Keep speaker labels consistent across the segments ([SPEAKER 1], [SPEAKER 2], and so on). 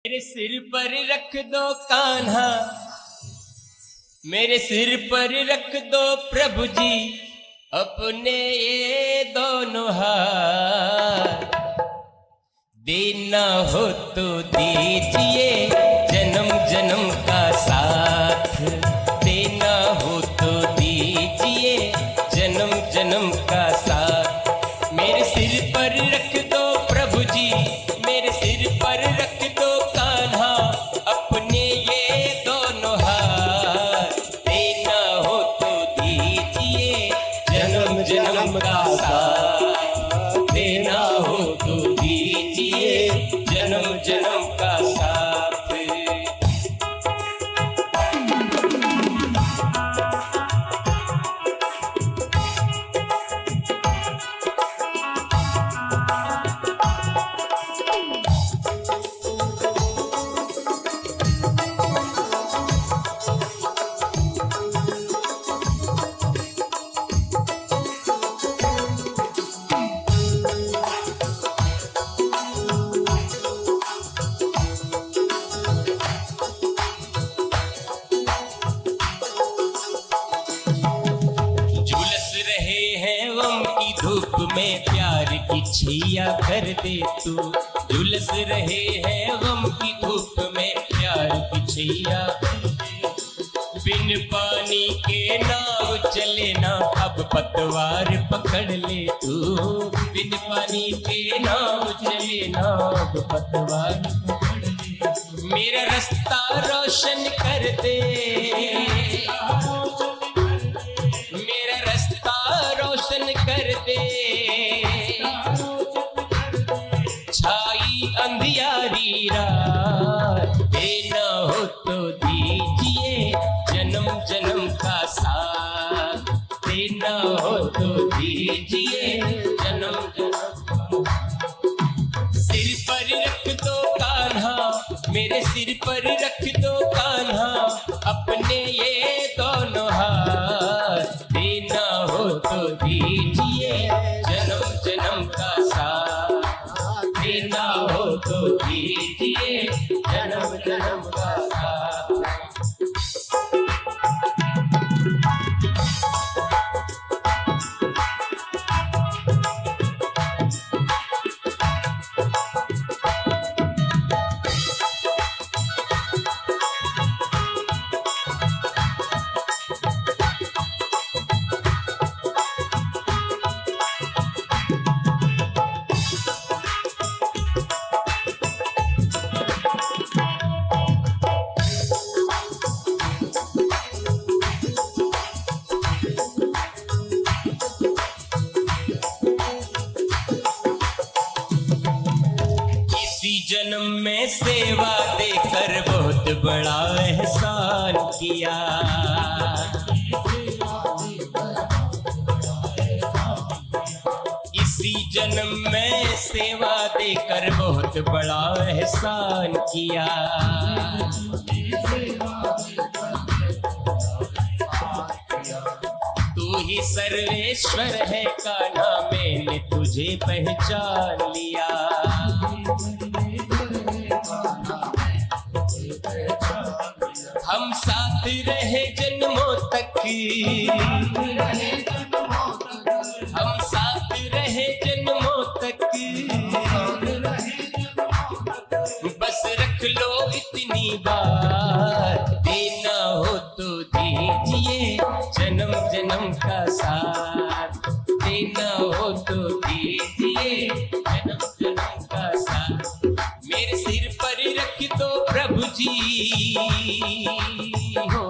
[SPEAKER 1] मेरे सिर पर रख दो कान्हा, मेरे सिर पर रख दो प्रभु जी अपने ये दोनों हाथ। देना हो तो दीजिए जन्म जन्म का साथ, देना हो तो दीजिए जन्म जन्म का साथ। मेरे सिर पर रख दो प्रभु जी, मेरे सिर पर रख दो कान्हा अपने ये दोनों हाथ। देना हो तो दीजिए जन्म जन्म का साथ, देना हो तो दीजिए जन्म जन्म का साथ। धूप में प्यार की छैया कर दे तू, झुलस रहे हैं गम की धूप में प्यार की छैया कर दे। बिन पानी के नाव चले ना अब पतवार पकड़ ले तू, बिन पानी के नाव चले ना अब पतवार पकड़ ले। मेरा रास्ता रोशन कर दे, मेरा रास्ता रोशन कर दे। छाई अंधियारी रात, देना हो तो दीजिए जन्म जन्म का साथ, देना हो तो दीजिए जन्म जन्म का। सिर पर रख दो कान्हा, मेरे सिर पर रख दो कान्हा अपने ये दोनों हाथ। देना हो तो दीजिए जन्म जन्म का साथ, देना हो तो दीजिए जन्म जन्म का साथ। जन्म में सेवा देकर बहुत बड़ा एहसान किया, इसी जन्म में सेवा देकर बहुत बड़ा एहसान किया। तू ही सर्वेश्वर है कान्हा, मैंने तुझे पहचान लिया। हम साथ रहे जन्मों तक, हम साथ रहे जन्मों तक, बस रख लो इतनी बात। देना हो तो दीजिए जन्म जन्म का साथ, देना हो तो दीजिए जन्म जन्म का साथ। मेरे सिर पर रख दो प्रभु जी हो,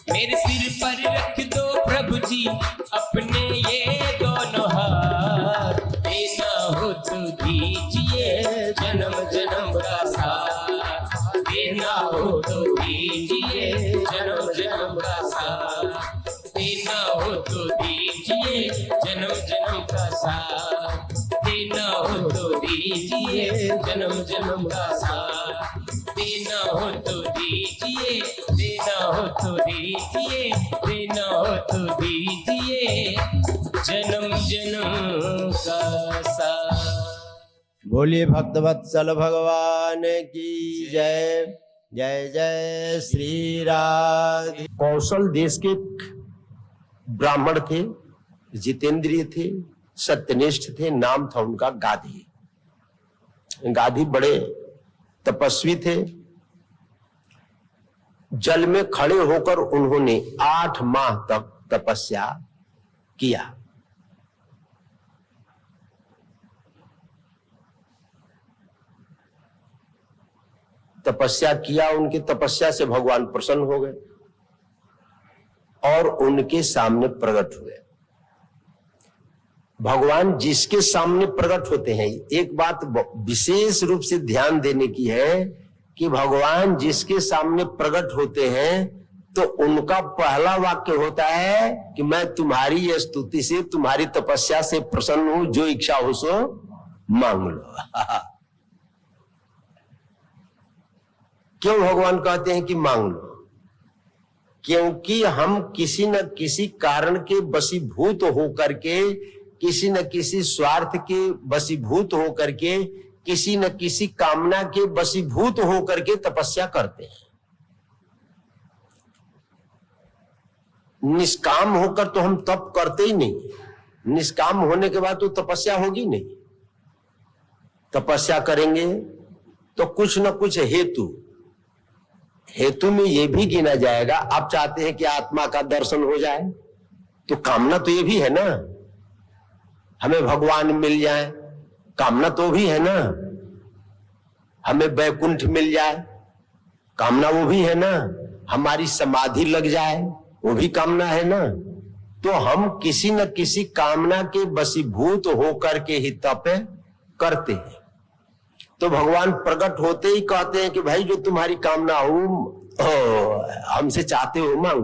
[SPEAKER 1] मेरे सिर पर रख दो प्रभु जी अपने ये दोनों हाथ। देना हो तो दीजिए जन्म जन्म का साथ, देना हो तो दीजिए जन्म जन्म का साथ, देना हो तो दीजिए जन्म जन्म का साथ, देना हो तो दीजिए जन्म जन्म का साथ, देना हो तो दीजिए, देना हो तो दीजिए, देना हो तो दीजिए जन्म जन्म का साथ।
[SPEAKER 2] बोलिए भक्तवत्सल भगवान की जय। जय जय श्री राधे। कौशल देश के ब्राह्मण थे, जितेंद्रिय थे, सत्यनिष्ठ थे। नाम था उनका गाधी। गाधी बड़े तपस्वी थे। जल में खड़े होकर उन्होंने 8 माह तक तपस्या किया। तपस्या किया, उनकी तपस्या से भगवान प्रसन्न हो गए और उनके सामने प्रकट हुए। भगवान जिसके सामने प्रकट होते हैं, एक बात विशेष रूप से ध्यान देने की है कि भगवान जिसके सामने प्रकट होते हैं तो उनका पहला वाक्य होता है कि मैं तुम्हारी स्तुति से, तुम्हारी तपस्या से प्रसन्न हूं, जो इच्छा हो सो मांग लो। क्यों भगवान कहते हैं कि मांग लो? क्योंकि हम किसी न किसी कारण के वशीभूत होकर के, किसी न किसी स्वार्थ के वशीभूत होकर के, किसी न किसी कामना के वशीभूत होकर के तपस्या करते हैं। निष्काम होकर तो हम तप करते ही नहीं। निष्काम होने के बाद तो तपस्या होगी नहीं। तपस्या करेंगे तो कुछ न कुछ हेतु में यह भी गिना जाएगा। आप चाहते हैं कि आत्मा का दर्शन हो जाए, तो कामना तो ये भी है ना, हमें भगवान मिल जाए, कामना तो भी है ना। हमें वैकुंठ मिल जाए, कामना वो भी है ना। हमारी समाधि लग जाए, वो भी कामना है ना। तो हम किसी न किसी कामना के वशीभूत होकर के ही तप करते हैं। तो भगवान प्रकट होते ही कहते हैं कि भाई जो तुम्हारी कामना हो हमसे चाहते हो मांग।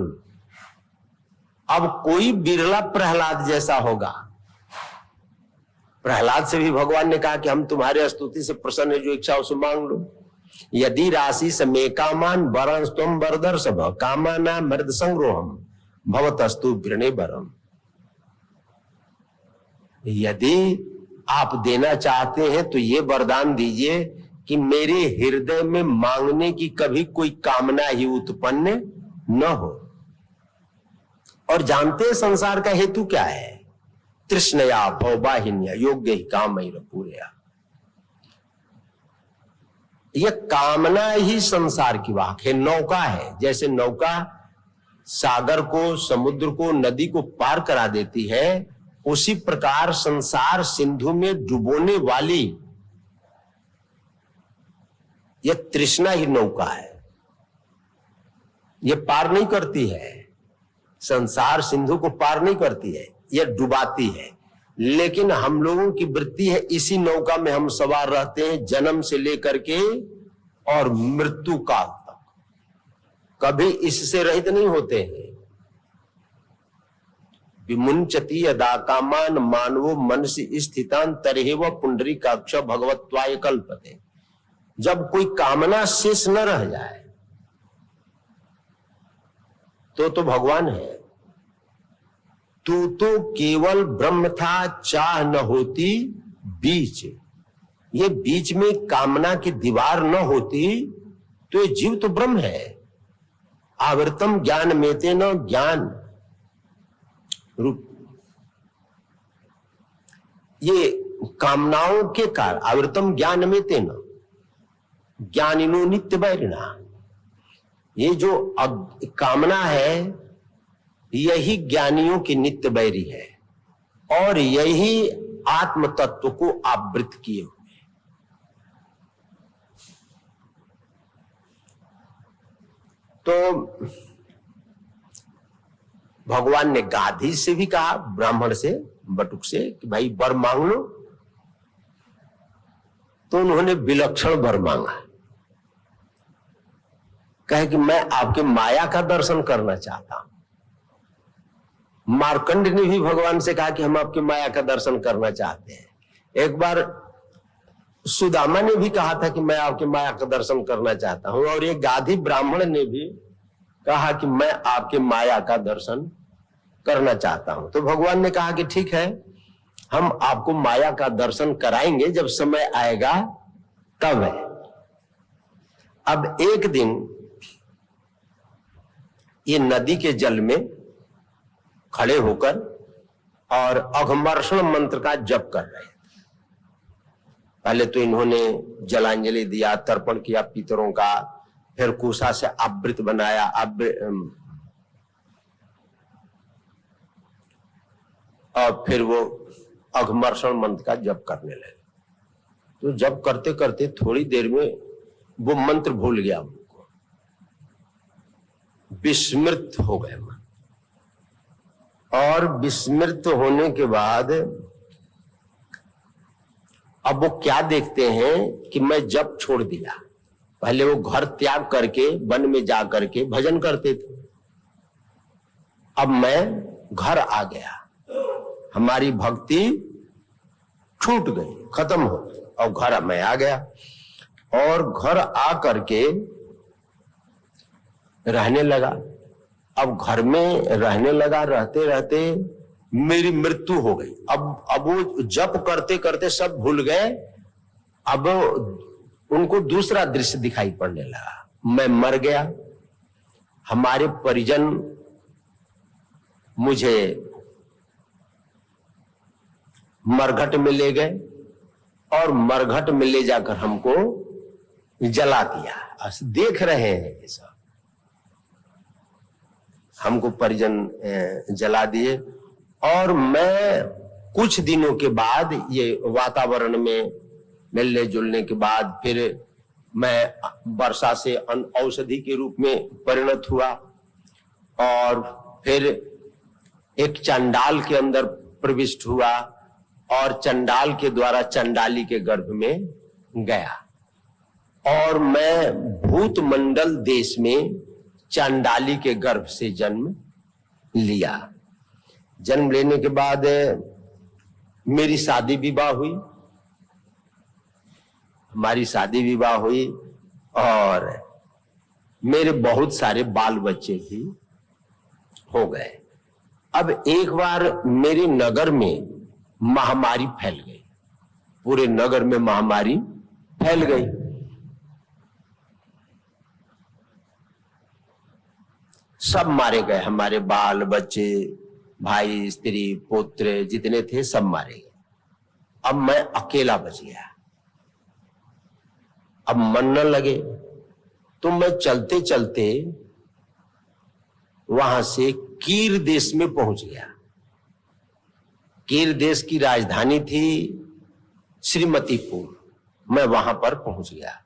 [SPEAKER 2] अब कोई बिरला प्रहलाद जैसा होगा। प्रहलाद से भी भगवान ने कहा कि हम तुम्हारे स्तुति से प्रसन्न है, जो इच्छा हो सो मांग लो। यदि राशि समे कामान वरंस्तम वरदर्शभ कामाना मृद संग्रोहम भवतस्तु वृणे वरम। यदि आप देना चाहते हैं तो ये वरदान दीजिए कि मेरे हृदय में मांगने की कभी कोई कामना ही उत्पन्न न हो। और जानते हैं संसार का हेतु क्या है? तृष्णया भववाहिन्या योग्य ही काम पूर्या। यह कामना ही संसार की वाहक है। नौका है, जैसे नौका सागर को, समुद्र को, नदी को पार करा देती है, उसी प्रकार संसार सिंधु में डुबोने वाली यह तृष्णा ही नौका है। यह पार नहीं करती है, संसार सिंधु को पार नहीं करती है, यह डुबाती है। लेकिन हम लोगों की वृत्ति है, इसी नौका में हम सवार रहते हैं जन्म से लेकर के और मृत्यु काल तक, कभी इससे रहित नहीं होते हैं। विमुंचति यदा कामान मानवो मनसि स्थितान तरहेव पुंडरीकाक्ष भगवत्वाय कल्पते। जब कोई कामना शेष न रह जाए तो भगवान है। तू तो केवल ब्रह्म था, चाह न होती बीच। ये बीच में कामना की दीवार न होती तो ये जीव तो ब्रह्म है। आवृतम ज्ञान में तेन ज्ञान रूप। ये कामनाओं के कारण आवृतम ज्ञान में तेन ज्ञानिनो नित्य वैरिणा। ये जो कामना है यही ज्ञानियों की नित्य बैरी है और यही आत्म तत्व को आवृत किए हुए। तो भगवान ने गाधी से भी कहा, ब्राह्मण से, बटुक से, कि भाई वर मांग लो। तो उन्होंने विलक्षण वर मांगा। कहे कि मैं आपके माया का दर्शन करना चाहता हूं। मार्कंड ने भी भगवान से कहा कि हम आपके माया का दर्शन करना चाहते हैं। एक बार सुदामा ने भी कहा था कि मैं आपके माया का दर्शन करना चाहता हूं। और ये गाधी ब्राह्मण ने भी कहा कि मैं आपके माया का दर्शन करना चाहता हूं। तो भगवान ने कहा कि ठीक है, हम आपको माया का दर्शन कराएंगे, जब समय आएगा तब है। अब एक दिन ये नदी के जल में खड़े होकर और अघमर्षण मंत्र का जप कर रहे थे। पहले तो इन्होंने जलांजलि दिया, तर्पण किया पितरों का, फिर कुशा से आवृत बनाया, और फिर वो अघमर्षण मंत्र का जप करने लगे। तो जप करते करते थोड़ी देर में वो मंत्र भूल गया, उनको विस्मृत हो गए मन। और विस्मृत होने के बाद अब वो क्या देखते हैं कि मैं जप छोड़ दिया। पहले वो घर त्याग करके वन में जा करके भजन करते थे, अब मैं घर आ गया, हमारी भक्ति छूट गई, खत्म हो गई, और घर मैं आ गया। और घर आ करके रहने लगा। अब घर में रहने लगा, रहते रहते मेरी मृत्यु हो गई। अब वो जप करते करते सब भूल गए। अब उनको दूसरा दृश्य दिखाई पड़ने लगा, मैं मर गया। हमारे परिजन मुझे मरघट में ले गए और मरघट में ले जाकर हमको जला दिया। देख रहे हैं ये सब, हमको परिजन जला दिए। और मैं कुछ दिनों के बाद, ये वातावरण में मिलने जुलने के बाद, फिर मैं वर्षा से औषधि के रूप में परिणत हुआ और फिर एक चंडाल के अंदर प्रविष्ट हुआ और चंडाल के द्वारा चंडाली के गर्भ में गया। और मैं भूतमंडल देश में चंडाली के गर्भ से जन्म लिया। जन्म लेने के बाद मेरी शादी विवाह हुई, हमारी शादी विवाह हुई और मेरे बहुत सारे बाल बच्चे भी हो गए। अब एक बार मेरे नगर में महामारी फैल गई, पूरे नगर में महामारी फैल गई। सब मारे गए, हमारे बाल बच्चे, भाई, स्त्री, पुत्र जितने थे सब मारे गए। अब मैं अकेला बच गया। अब मन न लगे तो मैं चलते चलते वहां से कीर देश में पहुंच गया। कीर देश की राजधानी थी श्रीमतीपुर, मैं वहां पर पहुंच गया।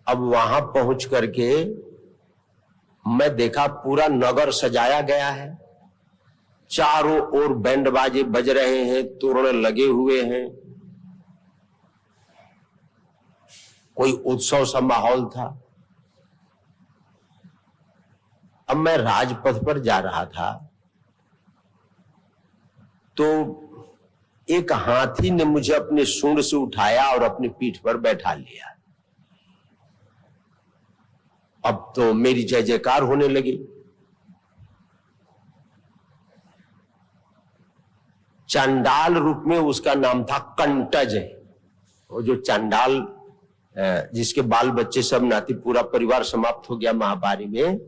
[SPEAKER 2] अब वहां पहुंच करके मैं देखा पूरा नगर सजाया गया है, चारों ओर बैंड बाजे बज रहे हैं, तोरण लगे हुए हैं, कोई उत्सव सा माहौल था। अब मैं राजपथ पर जा रहा था तो एक हाथी ने मुझे अपने सूंड से उठाया और अपनी पीठ पर बैठा लिया। अब तो मेरी जय जयकार होने लगी। चंडाल रूप में उसका नाम था कंटज। वो जो चंडाल जिसके बाल बच्चे सब नाती, पूरा परिवार समाप्त हो गया महामारी में,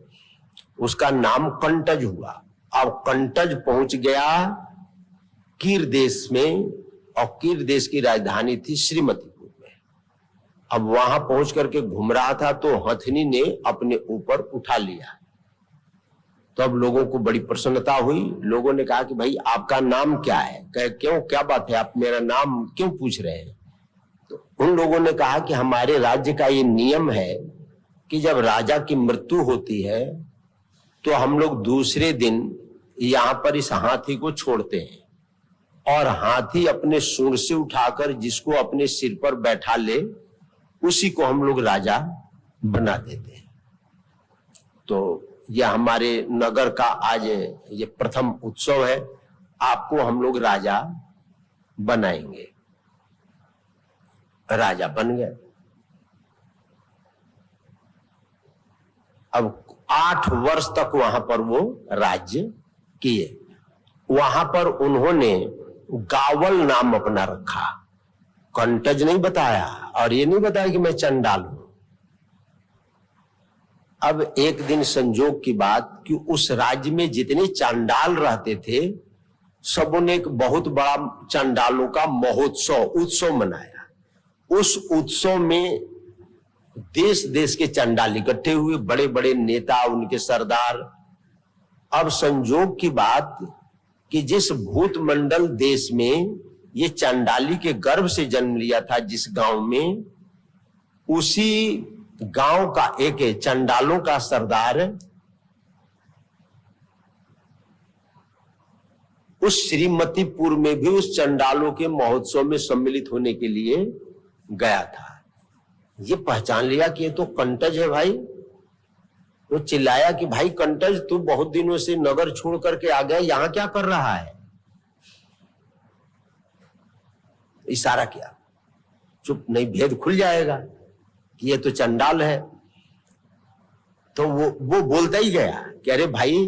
[SPEAKER 2] उसका नाम कंटज हुआ। अब कंटज पहुंच गया कीर देश में और कीर देश की राजधानी थी श्रीमतीपुर में। अब वहां पहुंच करके घूम रहा था तो हथनी ने अपने ऊपर उठा लिया। तो अब लोगों को बड़ी प्रसन्नता हुई। लोगों ने कहा कि भाई आपका नाम क्या है? कहे क्यों, क्या बात है, आप मेरा नाम क्यों पूछ रहे हैं? तो उन लोगों ने कहा कि हमारे राज्य का ये नियम है कि जब राजा की मृत्यु होती है तो हम लोग दूसरे दिन यहां पर इस हाथी को छोड़ते हैं और हाथी अपने सूंड से उठाकर जिसको अपने सिर पर बैठा ले उसी को हम लोग राजा बना देते हैं। तो यह हमारे नगर का आज ये प्रथम उत्सव है, आपको हम लोग राजा बनाएंगे। राजा बन गए। अब 8 वर्ष तक वहां पर वो राज्य किए वहां पर उन्होंने गावल नाम अपना रखा, कंटज नहीं बताया और ये नहीं बताया कि मैं चंडाल हूं। अब एक दिन संजोग की बात कि उस राज्य में जितने चांडाल रहते थे सबों ने एक बहुत बड़ा चांडालों का उत्सव मनाया। उस उत्सव में देश देश के चांडाल इकट्ठे हुए, बड़े बड़े नेता, उनके सरदार। अब संजोग की बात कि जिस भूत मंडल देश में ये चांडाली के गर्भ से जन्म लिया था, जिस गांव में, उसी गांव का एक चांडालों का सरदार उस श्रीमतीपुर में भी उस चंडालों के महोत्सव में सम्मिलित होने के लिए गया था। ये पहचान लिया कि ये तो कंटज है भाई। तो चिल्लाया कि भाई कंटज, तू बहुत दिनों से नगर छोड़ करके आ गया, यहां क्या कर रहा है? इशारा किया, चुप, नहीं भेद खुल जाएगा कि ये तो चंडाल है। तो वो बोलता ही गया कि अरे भाई,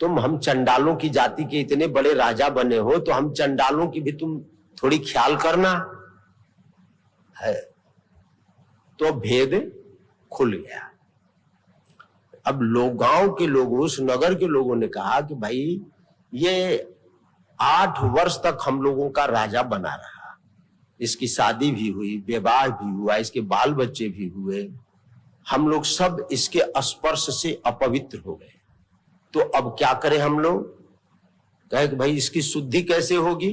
[SPEAKER 2] तुम हम चंडालों की जाति के इतने बड़े राजा बने हो, तो हम चंडालों की भी तुम थोड़ी ख्याल करना है। तो भेद खुल गया। अब गांव के लोगों, उस नगर के लोगों ने कहा कि भाई ये 8 वर्ष तक हम लोगों का राजा बना रहा, इसकी शादी भी हुई, विवाह भी हुआ, इसके बाल बच्चे भी हुए, हम लोग सब इसके स्पर्श से अपवित्र हो गए, तो अब क्या करें हम लोग? कहे कि भाई इसकी शुद्धि कैसे होगी?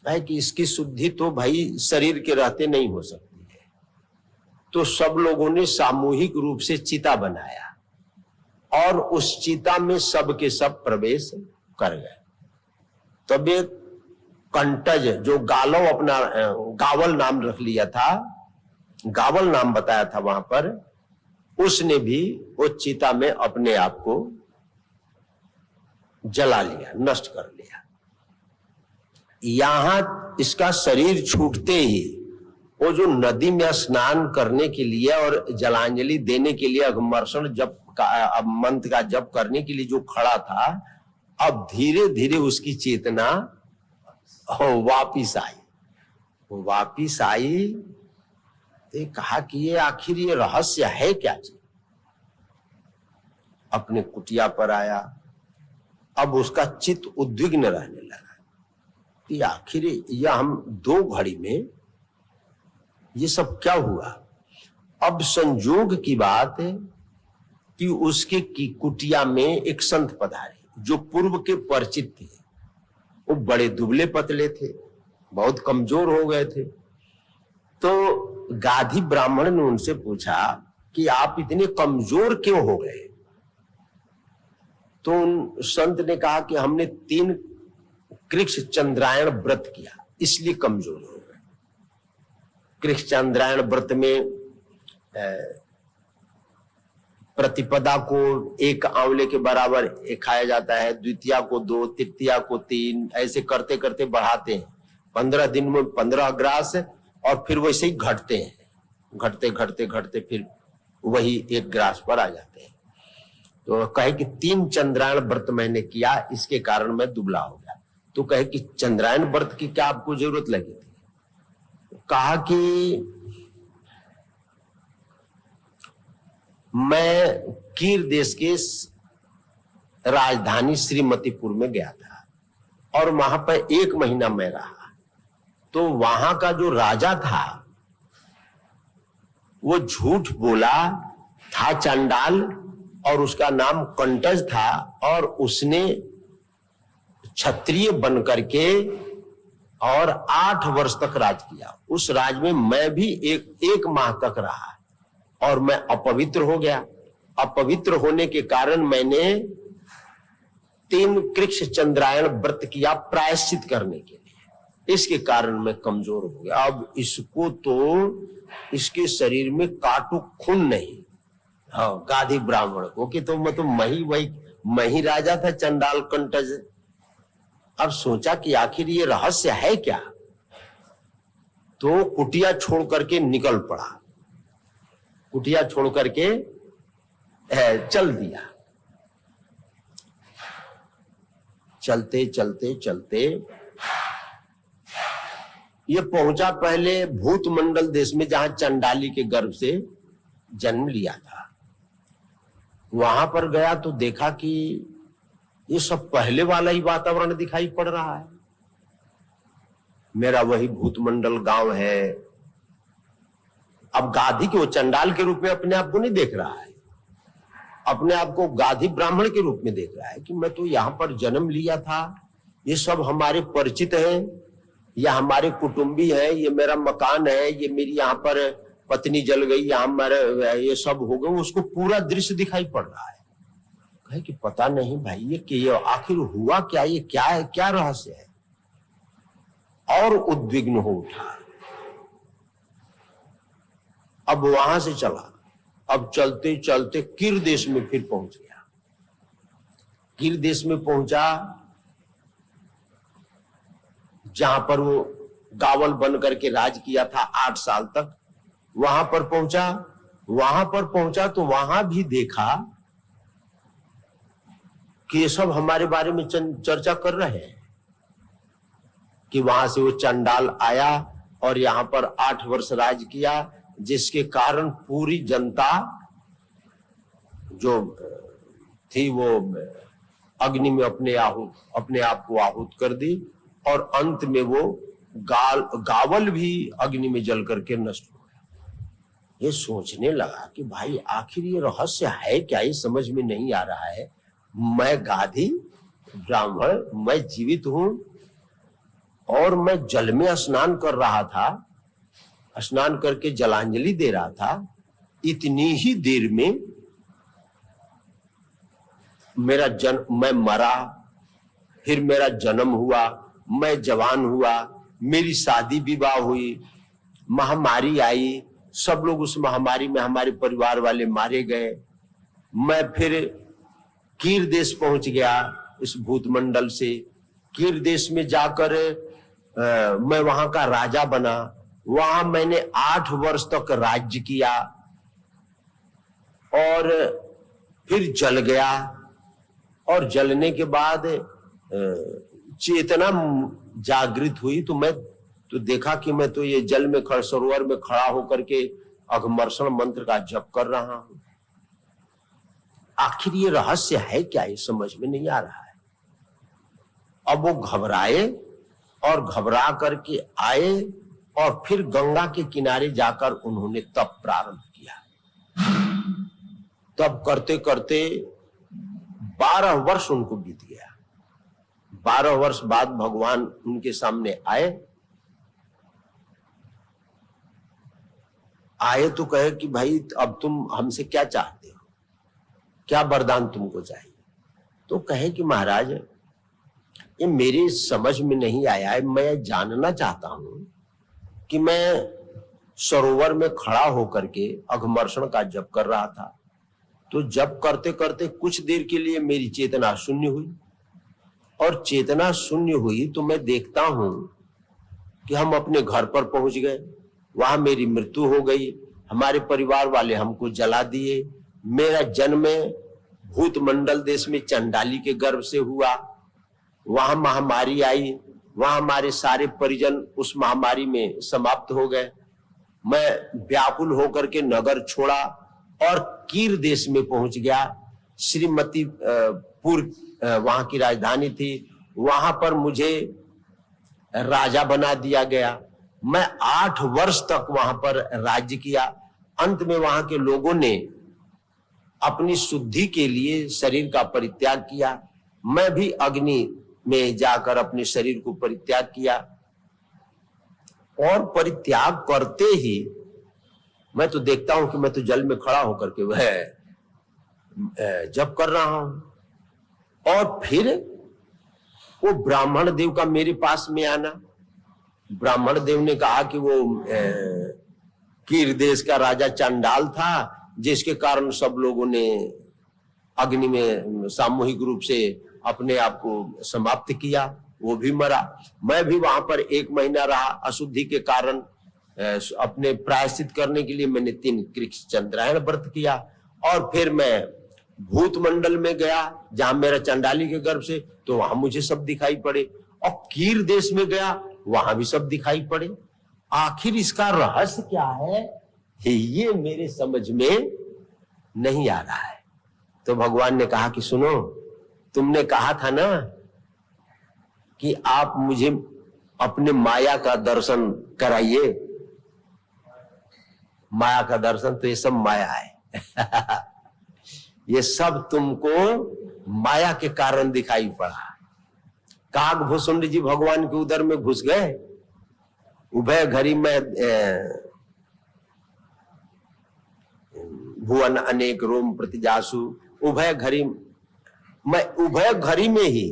[SPEAKER 2] कहे कि इसकी शुद्धि तो भाई शरीर के रहते नहीं हो सकती है। तो सब लोगों ने सामूहिक रूप से चिता बनाया और उस चिता में सब के सब प्रवेश कर गए। तब एक कंटज, जो गावल नाम रख लिया था, गावल नाम बताया था वहां पर, उसने भी वो चिता में अपने आप को जला लिया, नष्ट कर लिया। यहां इसका शरीर छूटते ही वो जो नदी में स्नान करने के लिए और जलांजलि देने के लिए अघमर्षण जप का मंत्र का जप करने के लिए जो खड़ा था, अब धीरे धीरे उसकी चेतना वापिस आई। वो वापिस आई तो कहा कि ये आखिर ये रहस्य है क्या चीज? अपने कुटिया पर आया। अब उसका चित्त उद्विग्न रहने लगा कि आखिर यह हम 2 घड़ी में ये सब क्या हुआ? अब संजोग की बात है कि उसके की कुटिया में एक संत पधारे जो पूर्व के परिचित थे। वो बड़े दुबले पतले थे, बहुत कमजोर हो गए थे। तो गाधी ब्राह्मण ने उनसे पूछा कि आप इतने कमजोर क्यों हो गए? तो उन संत ने कहा कि हमने 3 कृष्ण चंद्रायण व्रत किया, इसलिए कमजोर हो गए। कृष्ण चंद्रायण व्रत में प्रतिपदा को 1 आंवले के बराबर खाया जाता है, द्वितीया को 2, तृतीया को 3, ऐसे करते करते बढ़ाते हैं। 15 दिन में 15 ग्रास और फिर वैसे ही घटते हैं, घटते घटते घटते फिर वही 1 ग्रास पर आ जाते हैं। तो कहे कि 3 चंद्रायण व्रत मैंने किया, इसके कारण मैं दुबला हो गया। तो कहे कि चंद्रायण व्रत की क्या आपको जरूरत लगी थी? कहा कि मैं कीर देश के राजधानी श्रीमतीपुर में गया था और वहां पर 1 महीना मैं रहा। तो वहां का जो राजा था वो झूठ बोला था, चंडाल, और उसका नाम कंटज था, और उसने क्षत्रिय बन करके और 8 वर्ष तक राज किया। उस राज में मैं भी एक माह तक रहा और मैं अपवित्र हो गया। अपवित्र होने के कारण मैंने 3 कृष्ण चंद्रायण व्रत किया प्रायश्चित करने के लिए, इसके कारण मैं कमजोर हो गया। अब इसको तो इसके शरीर में काटू खून नहीं। हाँ, गाधी ब्राह्मण को कि तो मैं ही राजा था चंडाल कंटज। अब सोचा कि आखिर ये रहस्य है क्या? तो कुटिया छोड़ करके निकल पड़ा, कुटिया छोड़ करके चल दिया। चलते चलते चलते ये पहुंचा पहले भूत मंडल देश में, जहां चंडाली के गर्भ से जन्म लिया था। वहां पर गया तो देखा कि ये सब पहले वाला ही वातावरण दिखाई पड़ रहा है। मेरा वही भूत मंडल गांव है। अब गाधी के वो चंडाल के रूप में अपने आप को नहीं देख रहा है, अपने आप को गाधी ब्राह्मण के रूप में देख रहा है कि मैं तो यहां पर जन्म लिया था, ये सब हमारे परिचित हैं, या हमारे कुटुंबी है, ये मेरा मकान है, ये मेरी यहाँ पर पत्नी जल गई, यहाँ मेरे ये सब हो गए। उसको पूरा दृश्य दिखाई पड़ रहा है। कहे कि पता नहीं भाई ये आखिर हुआ क्या, ये क्या है, क्या रहस्य है। और उद्विग्न हो उठा। अब वहां से चला, अब चलते चलते किर देश में फिर पहुंच गया। किर देश में पहुंचा जहां पर वो गावल बन करके राज किया था 8 साल तक। वहां पर पहुंचा तो वहां भी देखा कि ये सब हमारे बारे में चर्चा कर रहे हैं कि वहां से वो चंडाल आया और यहां पर 8 वर्ष राज किया, जिसके कारण पूरी जनता जो थी वो अग्नि में अपने आप को आहुत कर दी, और अंत में वो गावल भी अग्नि में जल करके नष्ट हो गया। ये सोचने लगा कि भाई आखिर ये रहस्य है क्या, ये समझ में नहीं आ रहा है। मैं गाधी ब्राह्मण, मैं जीवित हूं और मैं जल में स्नान कर रहा था, स्नान करके जलांजलि दे रहा था। इतनी ही देर में मेरा जन्म, मैं मरा, फिर मेरा जन्म हुआ, मैं जवान हुआ, मेरी शादी विवाह हुई, महामारी आई, सब लोग उस महामारी में हमारे परिवार वाले मारे गए। मैं फिर कीर देश पहुंच गया इस भूतमंडल से। कीर देश में जाकर मैं वहां का राजा बना। वहां मैंने 8 वर्ष तक राज्य किया और फिर जल गया, और जलने के बाद चेतना जागृत हुई तो मैं तो देखा कि मैं तो ये जल में सरोवर में खड़ा होकर के अघमर्षण मंत्र का जप कर रहा हूं। आखिर ये रहस्य है क्या, ये समझ में नहीं आ रहा है। अब वो घबराए और घबरा करके आए और फिर गंगा के किनारे जाकर उन्होंने तप प्रारंभ किया। तब करते करते 12 वर्ष उनको बीत गया। 12 वर्ष बाद भगवान उनके सामने आए तो कहे कि भाई अब तुम हमसे क्या चाहते हो, क्या वरदान तुमको चाहिए। तो कहे कि महाराज ये मेरी समझ में नहीं आया है, मैं जानना चाहता हूं कि मैं सरोवर में खड़ा होकर के अघमर्षण का जप कर रहा था, तो जप करते करते कुछ देर के लिए मेरी चेतना शून्य हुई, और चेतना शून्य हुई तो मैं देखता हूं कि हम अपने घर पर पहुंच गए, वहां मेरी मृत्यु हो गई, हमारे परिवार वाले हमको जला दिए। मेरा जन्म भूत मंडल देश में चंडाली के गर्भ से हुआ, वहां महामारी आई, वहां हमारे सारे परिजन उस महामारी में समाप्त हो गए। मैं व्याकुल होकर के नगर छोड़ा और कीर देश में पहुंच गया। श्रीमती पुर वहां की राजधानी थी, वहां पर मुझे राजा बना दिया गया। मैं 8 वर्ष तक वहां पर राज्य किया। अंत में वहां के लोगों ने अपनी शुद्धि के लिए शरीर का परित्याग किया। मैं भी अग्नि में जाकर अपने शरीर को परित्याग किया, और परित्याग करते ही मैं तो देखता हूं कि मैं तो जल में खड़ा होकर के वह जप कर रहा हूं। और फिर वो ब्राह्मण देव का मेरे पास में आना। ब्राह्मण देव ने कहा कि वो कीर देश का राजा चंडाल था, जिसके कारण सब लोगों ने अग्नि में सामूहिक रूप से अपने आप को समाप्त किया, वो भी मरा। मैं भी वहां पर 1 महीना रहा। अशुद्धि के कारण अपने प्रायश्चित करने के लिए मैंने 3 कृष्ण चंद्रायण व्रत किया, और फिर मैं भूत मंडल में गया जहां मेरा चंडाली के गर्भ से, तो वहां मुझे सब दिखाई पड़े, और कीर देश में गया वहां भी सब दिखाई पड़े। आखिर इसका रहस्य क्या है, ये मेरे समझ में नहीं आ रहा है। तो भगवान ने कहा कि सुनो, तुमने कहा था ना कि आप मुझे अपने माया का दर्शन कराइए। माया का दर्शन, तो ये सब माया है। ये सब तुमको माया के कारण दिखाई पड़ा। काकभूषुंड जी भगवान के उदर में घुस गए, उभय घड़ी में भुवन अनेक रोम प्रतिजासु, उभय घड़ी में ही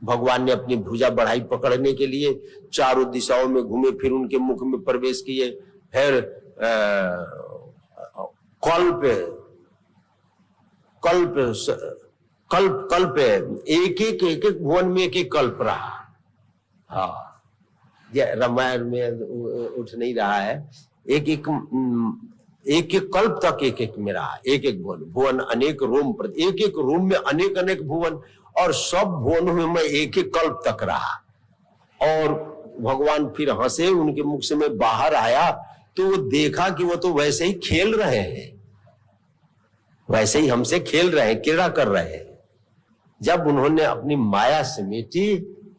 [SPEAKER 2] भगवान ने अपनी भुजा बढ़ाई पकड़ने के लिए, चारों दिशाओं में घूमे, फिर उनके मुख में प्रवेश किए, फिर कल्प एक एक भुवन में एक कल्प रहा। हाँ, ये रामायण में उठ नहीं रहा है। एक एक कल्प तक एक में रहा, एक भुवन अनेक रोम प्रति, एक रोम में अनेक भुवन, और सब भुवनों में मैं एक कल्प तक रहा। और भगवान फिर हंसे, उनके मुख से मैं बाहर आया तो वो देखा कि वो तो वैसे ही खेल रहे हैं, वैसे ही हमसे खेल रहे हैं, क्रीड़ा कर रहे हैं। जब उन्होंने अपनी माया समेटी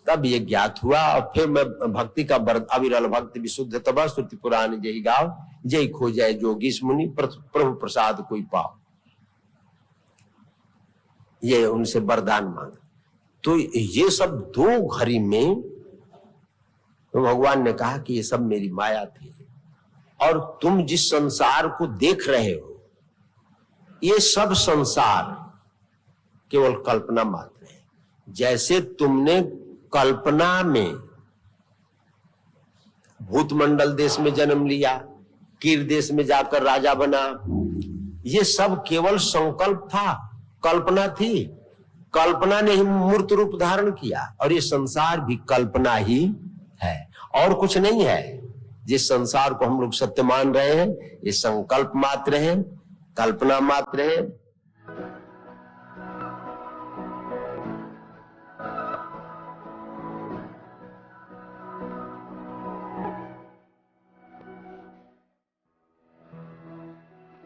[SPEAKER 2] तब ये ज्ञात हुआ। और फिर मैं भक्ति का अविरल भक्ति विशुद्ध तब स्तुति पुराण जय गाओ, जय खो जाए जोगीश मुनि प्रभु प्रसाद कोई पाओ, ये उनसे वरदान मांगा। तो ये सब दो घड़ी में तो भगवान ने कहा कि ये सब मेरी माया थी, और तुम जिस संसार को देख रहे हो ये सब संसार केवल कल्पना मात्र है। जैसे तुमने कल्पना में भूतमंडल देश में जन्म लिया, कीर देश में जाकर राजा बना, ये सब केवल संकल्प था, कल्पना थी। कल्पना ने ही मूर्त रूप धारण किया, और ये संसार भी कल्पना ही है और कुछ नहीं है। जिस संसार को हम लोग सत्य मान रहे हैं ये संकल्प मात्र है, कल्पना मात्र है।